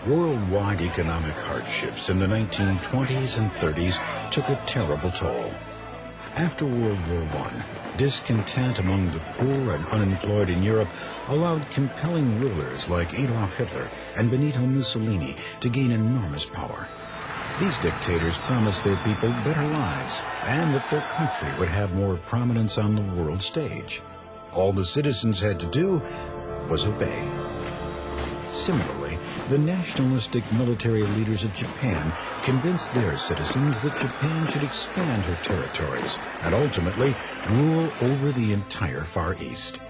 Worldwide economic hardships in the 1920s and 30s took a terrible toll. After World War I, discontent among the poor and unemployed in Europe allowed compelling rulers like Adolf Hitler and Benito Mussolini to gain enormous power. These dictators promised their people better lives and that their country would have more prominence on the world stage. All the citizens had to do was obey. Similarly, the nationalistic military leaders of Japan convinced their citizens that Japan should expand her territories and ultimately rule over the entire Far East.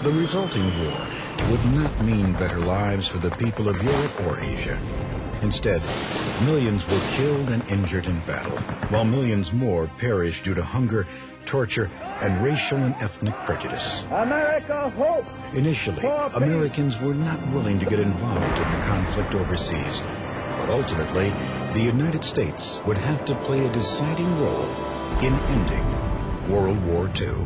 The resulting war would not mean better lives for the people of Europe or Asia. Instead, millions were killed and injured in battle, while millions more perished due to hunger, torture, and racial and ethnic prejudice. America hopes. Initially, Americans were not willing to get involved in the conflict overseas, but ultimately, the United States would have to play a deciding role in ending World War II.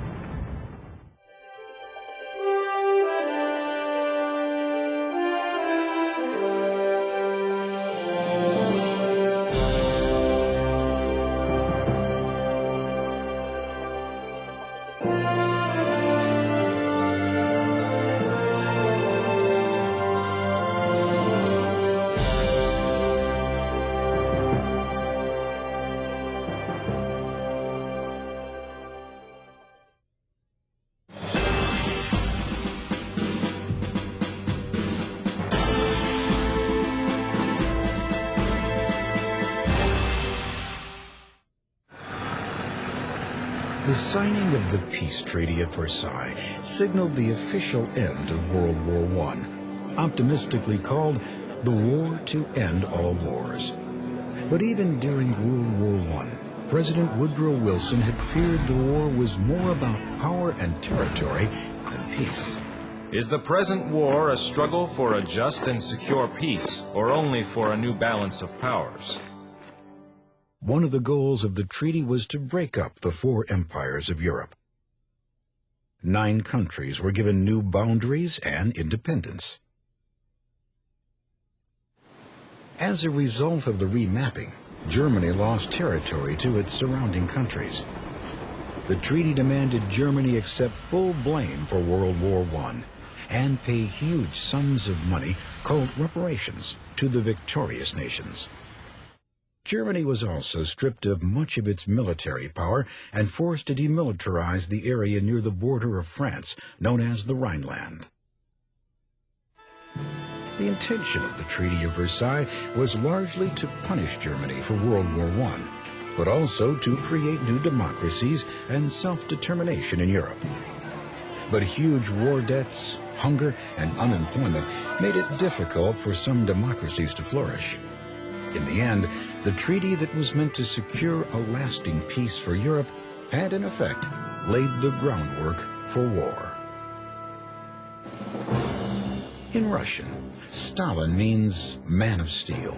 The signing of the Peace Treaty of Versailles signaled the official end of World War I, optimistically called the War to End All Wars. But even during World War I, President Woodrow Wilson had feared the war was more about power and territory than peace. Is the present war a struggle for a just and secure peace, or only for a new balance of powers? One of the goals of the treaty was to break up the four empires of Europe. 9 countries were given new boundaries and independence. As a result of the remapping, Germany lost territory to its surrounding countries. The treaty demanded Germany accept full blame for World War I and pay huge sums of money called reparations to the victorious nations. Germany was also stripped of much of its military power and forced to demilitarize the area near the border of France, known as the Rhineland. The intention of the Treaty of Versailles was largely to punish Germany for World War I, but also to create new democracies and self-determination in Europe. But huge war debts, hunger, and unemployment made it difficult for some democracies to flourish. In the end, the treaty that was meant to secure a lasting peace for Europe had, in effect, laid the groundwork for war. In Russian, Stalin means man of steel.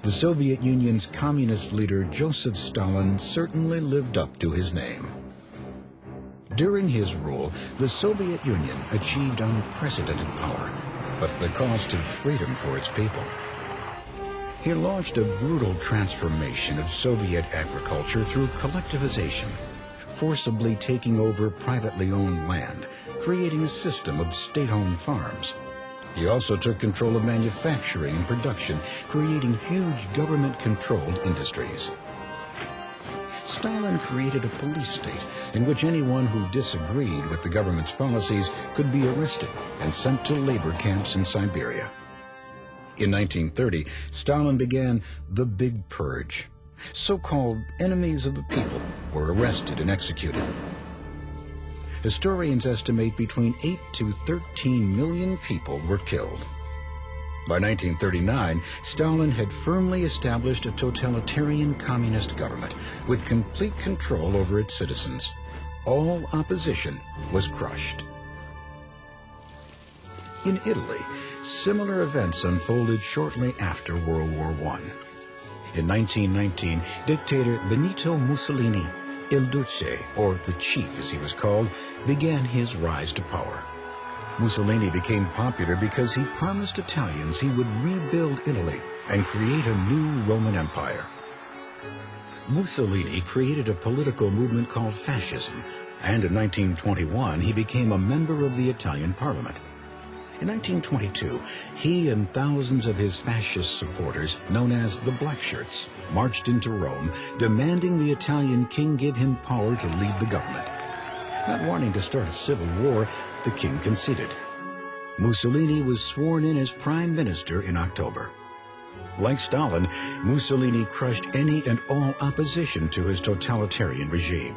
The Soviet Union's communist leader Joseph Stalin certainly lived up to his name. During his rule, the Soviet Union achieved unprecedented power, but at the cost of freedom for its people. He launched a brutal transformation of Soviet agriculture through collectivization, forcibly taking over privately owned land, creating a system of state-owned farms. He also took control of manufacturing and production, creating huge government-controlled industries. Stalin created a police state in which anyone who disagreed with the government's policies could be arrested and sent to labor camps in Siberia. In 1930, Stalin began the Big Purge. So-called enemies of the people were arrested and executed. Historians estimate between 8 to 13 million people were killed. By 1939, Stalin had firmly established a totalitarian communist government with complete control over its citizens. All opposition was crushed. In Italy, similar events unfolded shortly after World War I. In 1919, dictator Benito Mussolini, Il Duce, or the Chief as he was called, began his rise to power. Mussolini became popular because he promised Italians he would rebuild Italy and create a new Roman Empire. Mussolini created a political movement called fascism, and in 1921 he became a member of the Italian parliament. In 1922, he and thousands of his fascist supporters, known as the Black Shirts, marched into Rome, demanding the Italian king give him power to lead the government. Not wanting to start a civil war, the king conceded. Mussolini was sworn in as prime minister in October. Like Stalin, Mussolini crushed any and all opposition to his totalitarian regime.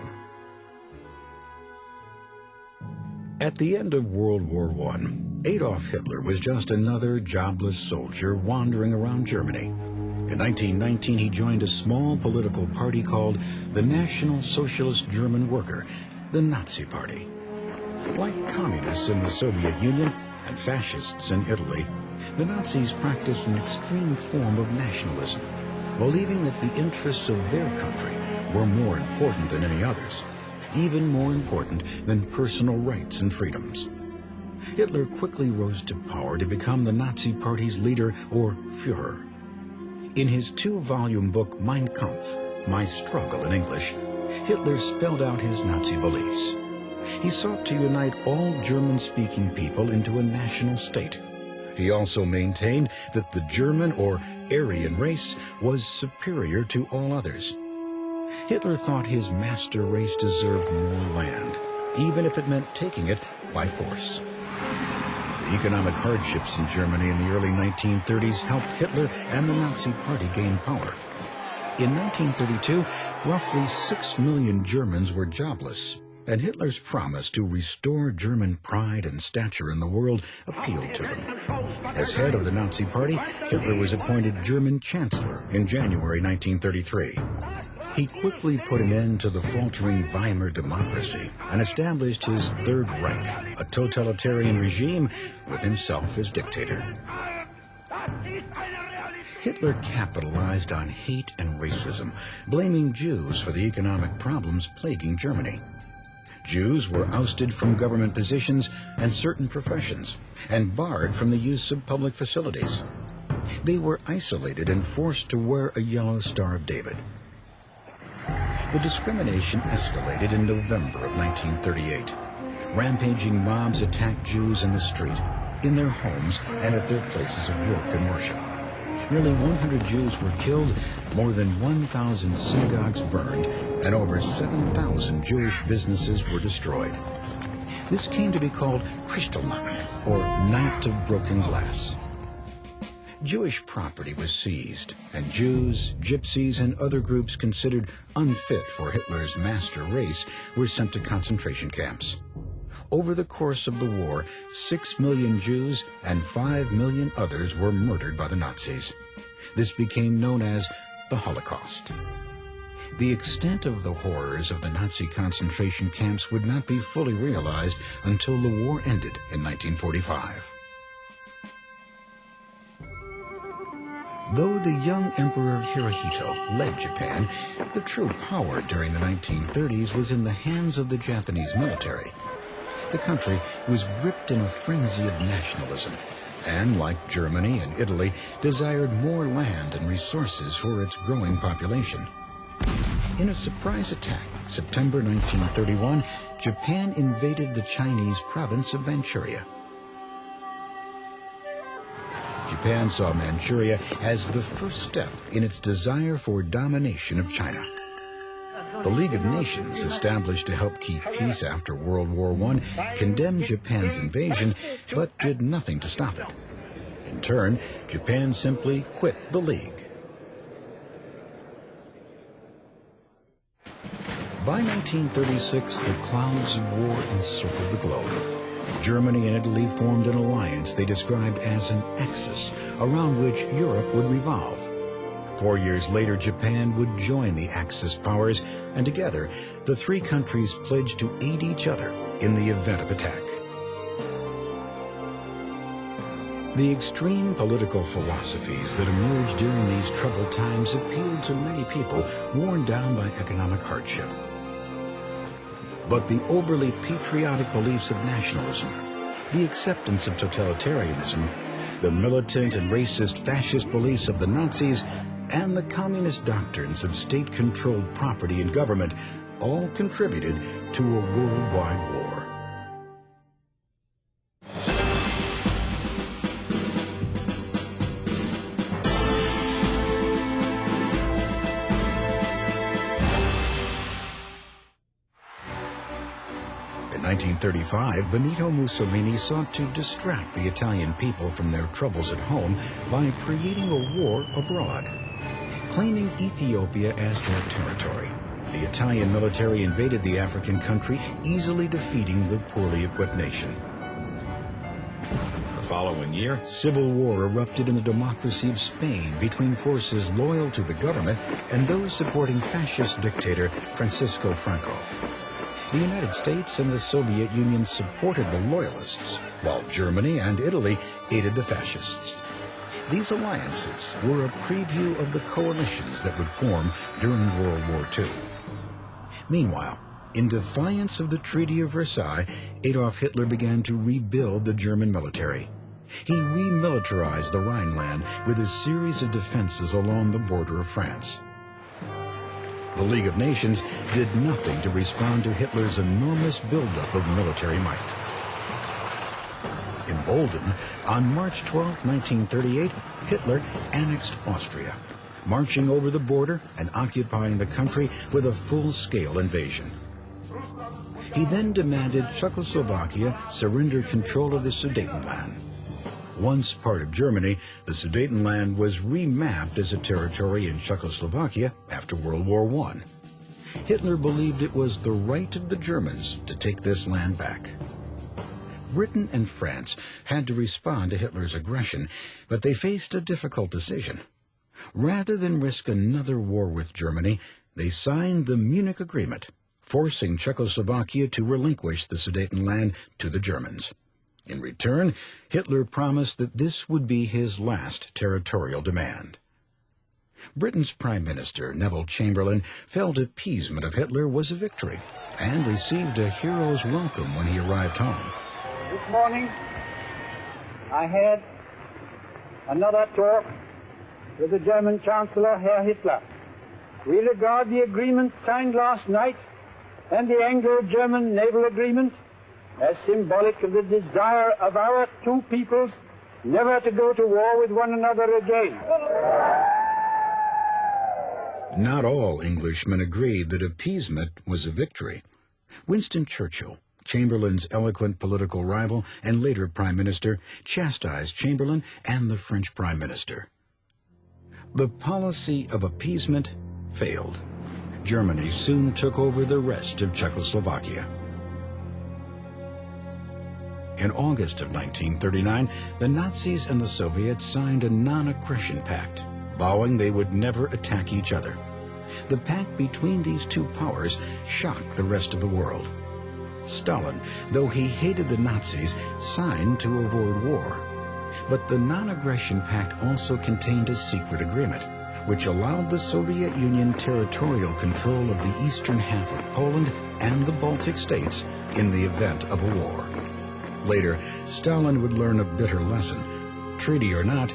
At the end of World War I, Adolf Hitler was just another jobless soldier wandering around Germany. In 1919, he joined a small political party called the National Socialist German Worker, the Nazi Party. Like communists in the Soviet Union and fascists in Italy, the Nazis practiced an extreme form of nationalism, believing that the interests of their country were more important than any others, even more important than personal rights and freedoms. Hitler quickly rose to power to become the Nazi Party's leader, or Führer. In his 2-volume book Mein Kampf, My Struggle in English, Hitler spelled out his Nazi beliefs. He sought to unite all German-speaking people into a national state. He also maintained that the German or Aryan race was superior to all others. Hitler thought his master race deserved more land, even if it meant taking it by force. The economic hardships in Germany in the early 1930s helped Hitler and the Nazi Party gain power. In 1932, roughly 6 million Germans were jobless, and Hitler's promise to restore German pride and stature in the world appealed to them. As head of the Nazi Party, Hitler was appointed German Chancellor in January 1933. He quickly put an end to the faltering Weimar democracy and established his Third Reich, a totalitarian regime with himself as dictator. Hitler capitalized on hate and racism, blaming Jews for the economic problems plaguing Germany. Jews were ousted from government positions and certain professions, and barred from the use of public facilities. They were isolated and forced to wear a yellow Star of David. The discrimination escalated in November of 1938. Rampaging mobs attacked Jews in the street, in their homes, and at their places of work and worship. Nearly 100 Jews were killed, more than 1,000 synagogues burned, and over 7,000 Jewish businesses were destroyed. This came to be called Kristallnacht, or Night of Broken Glass. Jewish property was seized, and Jews, Gypsies, and other groups considered unfit for Hitler's master race were sent to concentration camps. Over the course of the war, 6 million Jews and 5 million others were murdered by the Nazis. This became known as the Holocaust. The extent of the horrors of the Nazi concentration camps would not be fully realized until the war ended in 1945. Though the young Emperor Hirohito led Japan, the true power during the 1930s was in the hands of the Japanese military. The country was gripped in a frenzy of nationalism, and, like Germany and Italy, desired more land and resources for its growing population. In a surprise attack, September 1931, Japan invaded the Chinese province of Manchuria. Japan saw Manchuria as the first step in its desire for domination of China. The League of Nations, established to help keep peace after World War I, condemned Japan's invasion, but did nothing to stop it. In turn, Japan simply quit the League. By 1936, the clouds of war encircled the globe. Germany and Italy formed an alliance they described as an axis around which Europe would revolve. 4 years later, Japan would join the Axis powers, and together, the three countries pledged to aid each other in the event of attack. The extreme political philosophies that emerged during these troubled times appealed to many people worn down by economic hardship. But the overly patriotic beliefs of nationalism, the acceptance of totalitarianism, the militant and racist fascist beliefs of the Nazis, and the communist doctrines of state-controlled property and government all contributed to a worldwide war. In 1935, Benito Mussolini sought to distract the Italian people from their troubles at home by creating a war abroad. Claiming Ethiopia as their territory, the Italian military invaded the African country, easily defeating the poorly equipped nation. The following year, civil war erupted in the democracy of Spain between forces loyal to the government and those supporting fascist dictator Francisco Franco. The United States and the Soviet Union supported the loyalists, while Germany and Italy aided the fascists. These alliances were a preview of the coalitions that would form during World War II. Meanwhile, in defiance of the Treaty of Versailles, Adolf Hitler began to rebuild the German military. He remilitarized the Rhineland with a series of defenses along the border of France. The League of Nations did nothing to respond to Hitler's enormous buildup of military might. Emboldened, on March 12, 1938, Hitler annexed Austria, marching over the border and occupying the country with a full-scale invasion. He then demanded Czechoslovakia surrender control of the Sudetenland. Once part of Germany, the Sudetenland was remapped as a territory in Czechoslovakia after World War I. Hitler believed it was the right of the Germans to take this land back. Britain and France had to respond to Hitler's aggression, but they faced a difficult decision. Rather than risk another war with Germany, they signed the Munich Agreement, forcing Czechoslovakia to relinquish the Sudetenland to the Germans. In return, Hitler promised that this would be his last territorial demand. Britain's Prime Minister, Neville Chamberlain, felt appeasement of Hitler was a victory and received a hero's welcome when he arrived home. This morning, I had another talk with the German Chancellor, Herr Hitler. We regard the agreement signed last night and the Anglo-German naval agreement as symbolic of the desire of our two peoples never to go to war with one another again. Not all Englishmen agreed that appeasement was a victory. Winston Churchill, Chamberlain's eloquent political rival and later Prime Minister, chastised Chamberlain and the French Prime Minister. The policy of appeasement failed. Germany soon took over the rest of Czechoslovakia. In August of 1939, the Nazis and the Soviets signed a non-aggression pact, vowing they would never attack each other. The pact between these two powers shocked the rest of the world. Stalin, though he hated the Nazis, signed to avoid war. But the non-aggression pact also contained a secret agreement, which allowed the Soviet Union territorial control of the eastern half of Poland and the Baltic states in the event of a war. Later, Stalin would learn a bitter lesson. Treaty or not,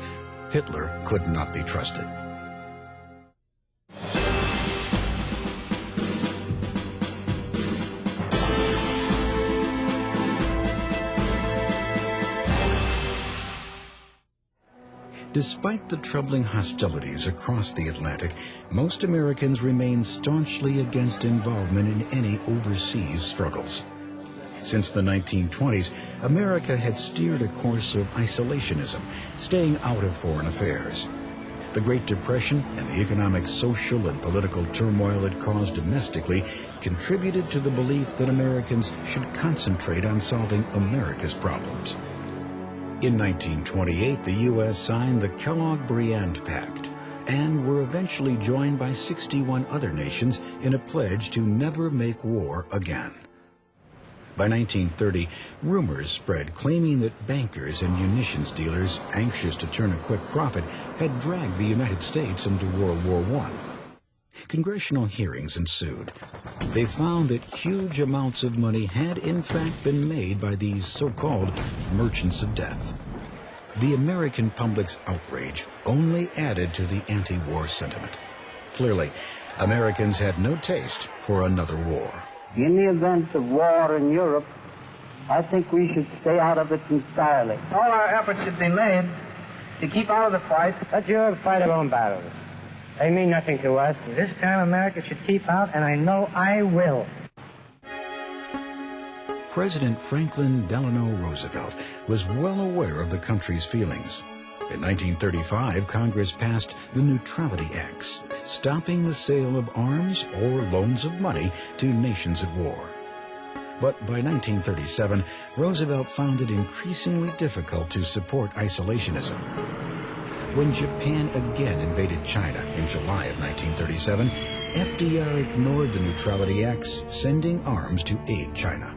Hitler could not be trusted. Despite the troubling hostilities across the Atlantic, most Americans remained staunchly against involvement in any overseas struggles. Since the 1920s, America had steered a course of isolationism, staying out of foreign affairs. The Great Depression and the economic, social, and political turmoil it caused domestically contributed to the belief that Americans should concentrate on solving America's problems. In 1928, the U.S. signed the Kellogg-Briand Pact and were eventually joined by 61 other nations in a pledge to never make war again. By 1930, rumors spread claiming that bankers and munitions dealers, anxious to turn a quick profit, had dragged the United States into World War I. Congressional hearings ensued. They found that huge amounts of money had in fact been made by these so-called merchants of death. The American public's outrage only added to the anti-war sentiment. Clearly, Americans had no taste for another war. In the event of war in Europe, I think we should stay out of it entirely. All our efforts should be made to keep out of the fight. Let Europe fight their own battles. They mean nothing to us. This time America should keep out, and I know I will. President Franklin Delano Roosevelt was well aware of the country's feelings. In 1935, Congress passed the Neutrality Acts, stopping the sale of arms or loans of money to nations at war. But by 1937, Roosevelt found it increasingly difficult to support isolationism. When Japan again invaded China in July of 1937, FDR ignored the Neutrality Acts, sending arms to aid China.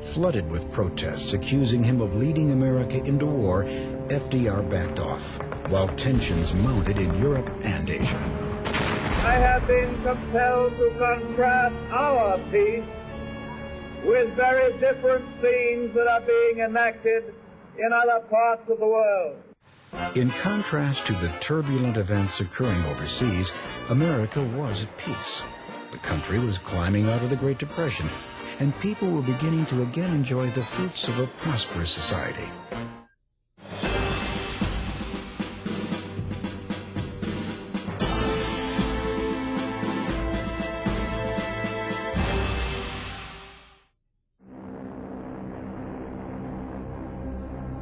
Flooded with protests accusing him of leading America into war, FDR backed off, while tensions mounted in Europe and Asia. I have been compelled to contrast our peace with very different scenes that are being enacted in other parts of the world. In contrast to the turbulent events occurring overseas, America was at peace. The country was climbing out of the Great Depression, and people were beginning to again enjoy the fruits of a prosperous society.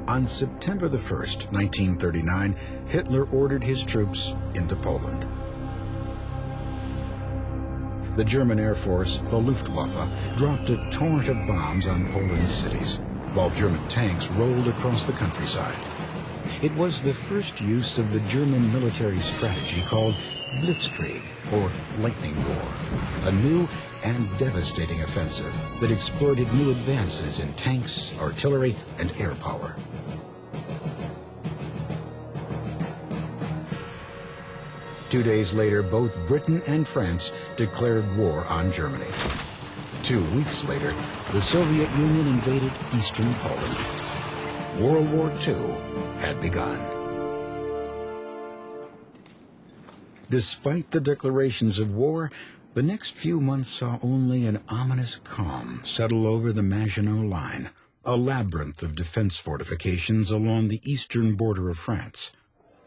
On September the 1st, 1939, Hitler ordered his troops into Poland. The German Air Force, the Luftwaffe, dropped a torrent of bombs on Poland's cities, while German tanks rolled across the countryside. It was the first use of the German military strategy called Blitzkrieg, or lightning war, a new and devastating offensive that exploited new advances in tanks, artillery, and air power. Two days later, both Britain and France declared war on Germany. 2 weeks later, the Soviet Union invaded eastern Poland. World War II had begun. Despite the declarations of war, the next few months saw only an ominous calm settle over the Maginot Line, a labyrinth of defense fortifications along the eastern border of France.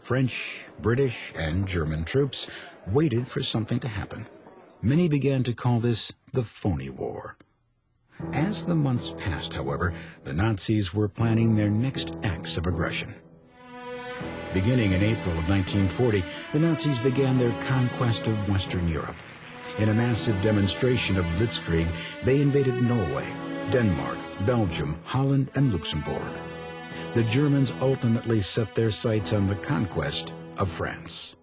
French, British, and German troops waited for something to happen. Many began to call this the phony war. As the months passed, however, the Nazis were planning their next acts of aggression. Beginning in April of 1940, the Nazis began their conquest of Western Europe. In a massive demonstration of Blitzkrieg, they invaded Norway, Denmark, Belgium, Holland, and Luxembourg. The Germans ultimately set their sights on the conquest of France.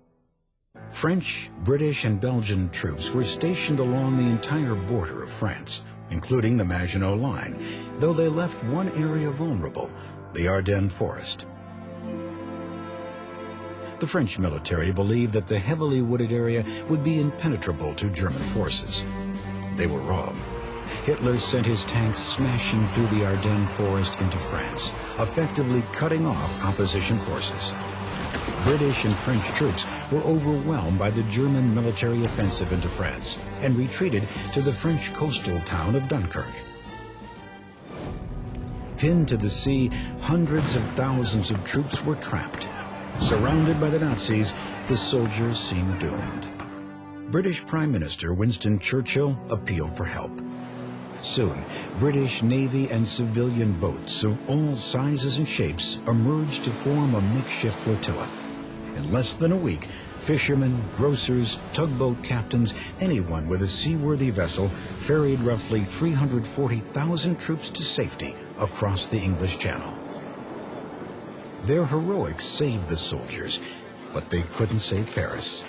French, British, and Belgian troops were stationed along the entire border of France, including the Maginot Line, though they left one area vulnerable, the Ardennes Forest. The French military believed that the heavily wooded area would be impenetrable to German forces. They were wrong. Hitler sent his tanks smashing through the Ardennes Forest into France, effectively cutting off opposition forces. British and French troops were overwhelmed by the German military offensive into France and retreated to the French coastal town of Dunkirk. Pinned to the sea, hundreds of thousands of troops were trapped. Surrounded by the Nazis, the soldiers seemed doomed. British Prime Minister Winston Churchill appealed for help. Soon, British Navy and civilian boats of all sizes and shapes emerged to form a makeshift flotilla. In less than a week, fishermen, grocers, tugboat captains, anyone with a seaworthy vessel ferried roughly 340,000 troops to safety across the English Channel. Their heroics saved the soldiers, but they couldn't save Paris.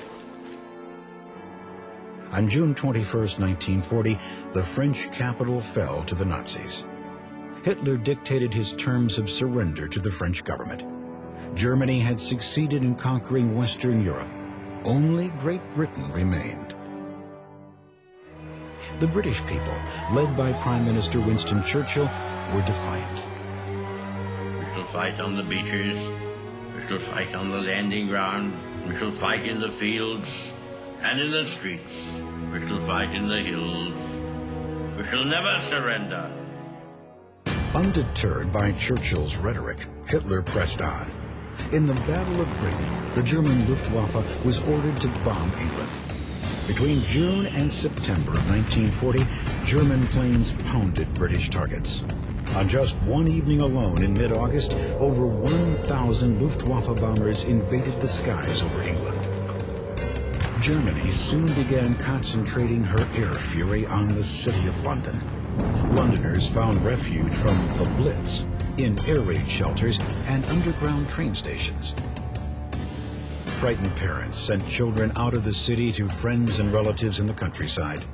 On June 21, 1940, the French capital fell to the Nazis. Hitler dictated his terms of surrender to the French government. Germany had succeeded in conquering Western Europe. only Great Britain remained. The British people, led by Prime Minister Winston Churchill, were defiant. We shall fight on the beaches, we shall fight on the landing ground, we shall fight in the fields and in the streets, we shall fight in the hills, we shall never surrender. Undeterred by Churchill's rhetoric, Hitler pressed on. In the Battle of Britain, the German Luftwaffe was ordered to bomb England. Between June and September of 1940, German planes pounded British targets. On just one evening alone in mid-August, over 1,000 Luftwaffe bombers invaded the skies over England. Germany soon began concentrating her air fury on the city of London. Londoners found refuge from the Blitz in air raid shelters and underground train stations. Frightened parents sent children out of the city to friends and relatives in the countryside.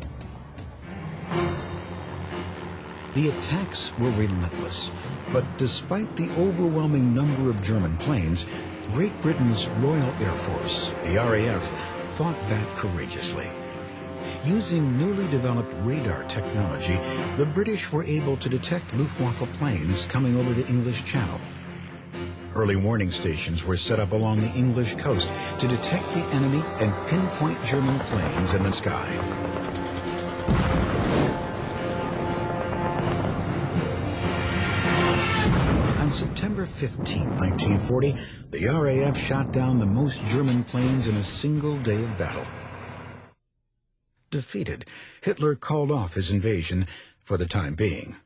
The attacks were relentless, but despite the overwhelming number of German planes, Great Britain's Royal Air Force, the RAF, fought back courageously. Using newly developed radar technology, the British were able to detect Luftwaffe planes coming over the English Channel. Early warning stations were set up along the English coast to detect the enemy and pinpoint German planes in the sky. On September 15, 1940, the RAF shot down the most German planes in a single day of battle. Defeated, Hitler called off his invasion for the time being.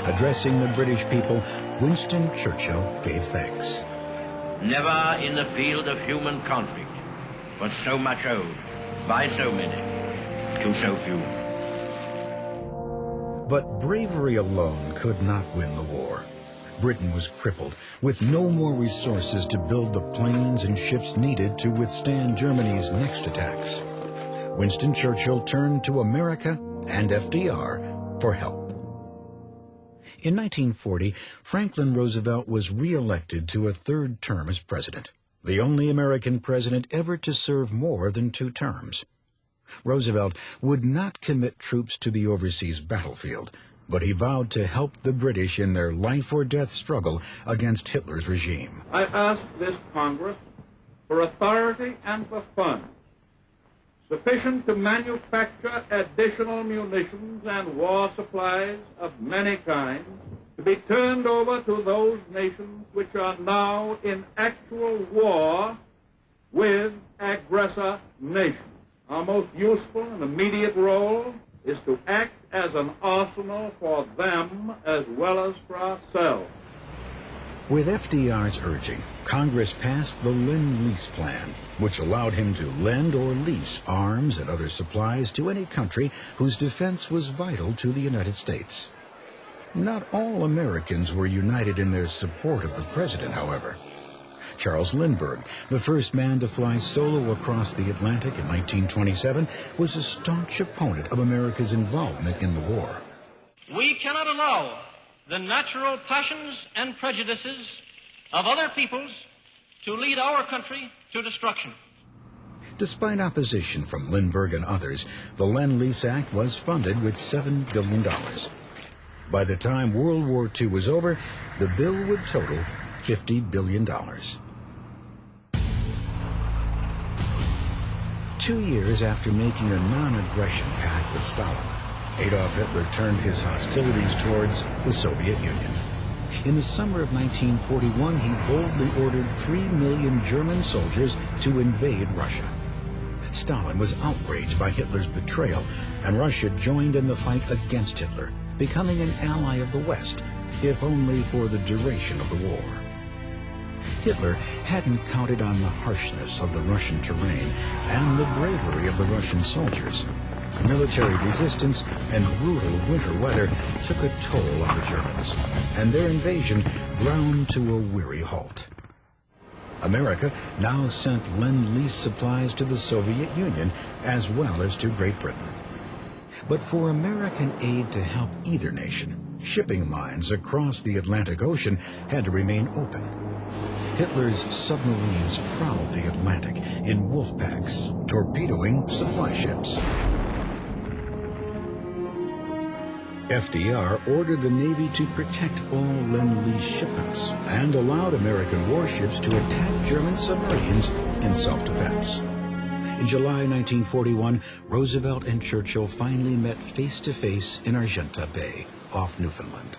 Addressing the British people, Winston Churchill gave thanks. Never in the field of human conflict was so much owed by so many to so few. But bravery alone could not win the war. Britain was crippled, with no more resources to build the planes and ships needed to withstand Germany's next attacks. Winston Churchill turned to America and FDR for help. In 1940, Franklin Roosevelt was re-elected to a third term as president, the only American president ever to serve more than 2 terms. Roosevelt would not commit troops to the overseas battlefield, but he vowed to help the British in their life-or-death struggle against Hitler's regime. I ask this Congress for authority and for funds sufficient to manufacture additional munitions and war supplies of many kinds to be turned over to those nations which are now in actual war with aggressor nations. Our most useful and immediate role is to act as an arsenal for them as well as for ourselves. With FDR's urging, Congress passed the Lend-Lease Plan, which allowed him to lend or lease arms and other supplies to any country whose defense was vital to the United States. Not all Americans were united in their support of the president, however. Charles Lindbergh, the first man to fly solo across the Atlantic in 1927, was a staunch opponent of America's involvement in the war. We cannot allow the natural passions and prejudices of other peoples to lead our country to destruction. Despite opposition from Lindbergh and others, the Lend-Lease Act was funded with $7 billion. By the time World War II was over, the bill would total $50 billion. 2 years after making a non-aggression pact with Stalin, Adolf Hitler turned his hostilities towards the Soviet Union. In the summer of 1941, he boldly ordered 3 million German soldiers to invade Russia. Stalin was outraged by Hitler's betrayal, and Russia joined in the fight against Hitler, becoming an ally of the West, if only for the duration of the war. Hitler hadn't counted on the harshness of the Russian terrain and the bravery of the Russian soldiers. Military resistance and brutal winter weather took a toll on the Germans, and their invasion ground to a weary halt. America now sent Lend-Lease supplies to the Soviet Union as well as to Great Britain. But for American aid to help either nation, shipping lines across the Atlantic Ocean had to remain open. Hitler's submarines prowled the Atlantic in wolf packs, torpedoing supply ships. FDR ordered the Navy to protect all Lend-Lease shipments and allowed American warships to attack German submarines in self-defense. In July 1941, Roosevelt and Churchill finally met face-to-face in Argenta Bay, off Newfoundland.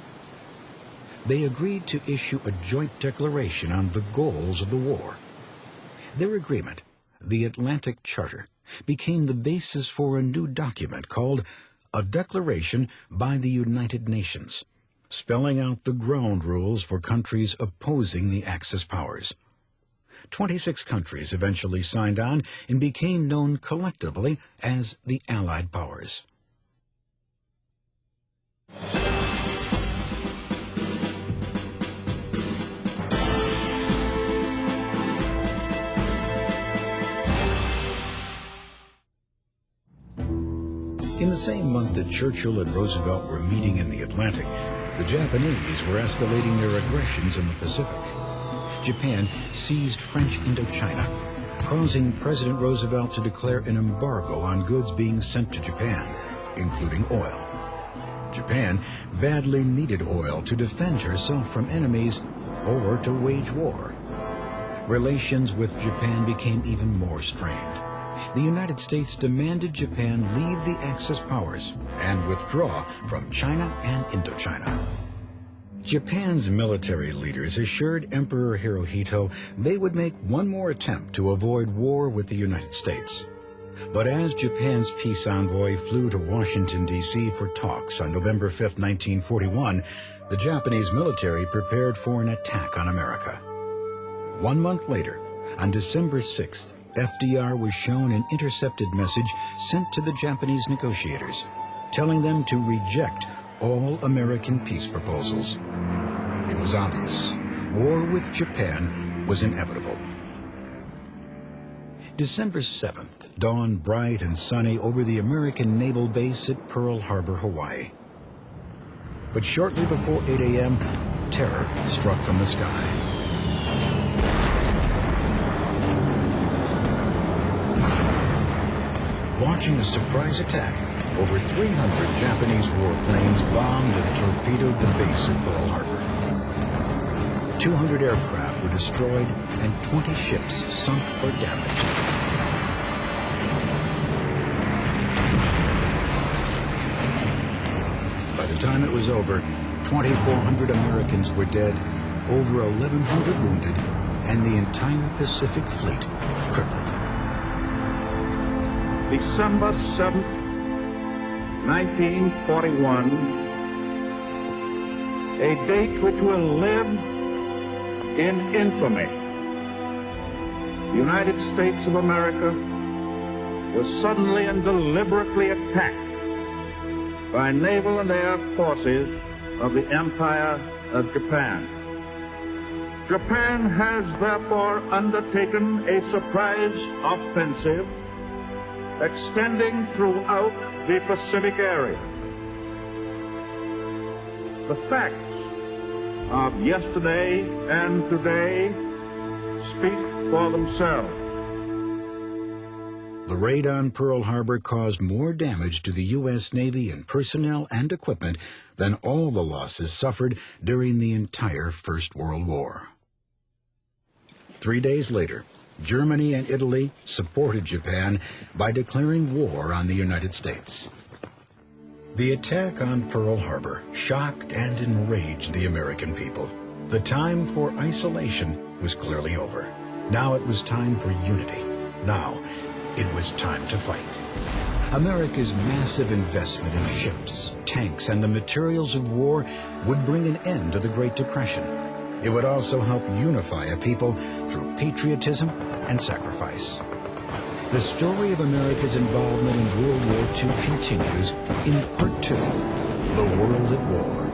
They agreed to issue a joint declaration on the goals of the war. Their agreement, the Atlantic Charter, became the basis for a new document called a Declaration by the United Nations, spelling out the ground rules for countries opposing the Axis powers. 26 countries eventually signed on and became known collectively as the Allied Powers. In the same month that Churchill and Roosevelt were meeting in the Atlantic, the Japanese were escalating their aggressions in the Pacific. Japan seized French Indochina, causing President Roosevelt to declare an embargo on goods being sent to Japan, including oil. Japan badly needed oil to defend herself from enemies or to wage war. Relations with Japan became even more strained. The United States demanded Japan leave the Axis powers and withdraw from China and Indochina. Japan's military leaders assured Emperor Hirohito they would make one more attempt to avoid war with the United States. But as Japan's peace envoy flew to Washington, D.C. for talks on November 5, 1941, the Japanese military prepared for an attack on America. 1 month later, on December 6th, FDR was shown an intercepted message sent to the Japanese negotiators, telling them to reject all American peace proposals. It was obvious. War with Japan was inevitable. December 7th dawned bright and sunny over the American naval base at Pearl Harbor, Hawaii. But shortly before 8 a.m., terror struck from the sky. Launching a surprise attack, over 300 Japanese warplanes bombed and torpedoed the base at Pearl Harbor. 200 aircraft were destroyed and 20 ships sunk or damaged. By the time it was over, 2,400 Americans were dead, over 1,100 wounded, and the entire Pacific Fleet crippled. December 7th, 1941, a date which will live in infamy. The United States of America was suddenly and deliberately attacked by naval and air forces of the Empire of Japan. Japan has therefore undertaken a surprise offensive extending throughout the Pacific area. The facts of yesterday and today speak for themselves. The raid on Pearl Harbor caused more damage to the U.S. Navy in personnel and equipment than all the losses suffered during the entire First World War. 3 days later, Germany and Italy supported Japan by declaring war on the United States. The attack on Pearl Harbor shocked and enraged the American people. The time for isolation was clearly over. Now it was time for unity. Now it was time to fight. America's massive investment in ships, tanks, and the materials of war would bring an end to the Great Depression. It would also help unify a people through patriotism and sacrifice. The story of America's involvement in World War II continues in Part 2, The World at War.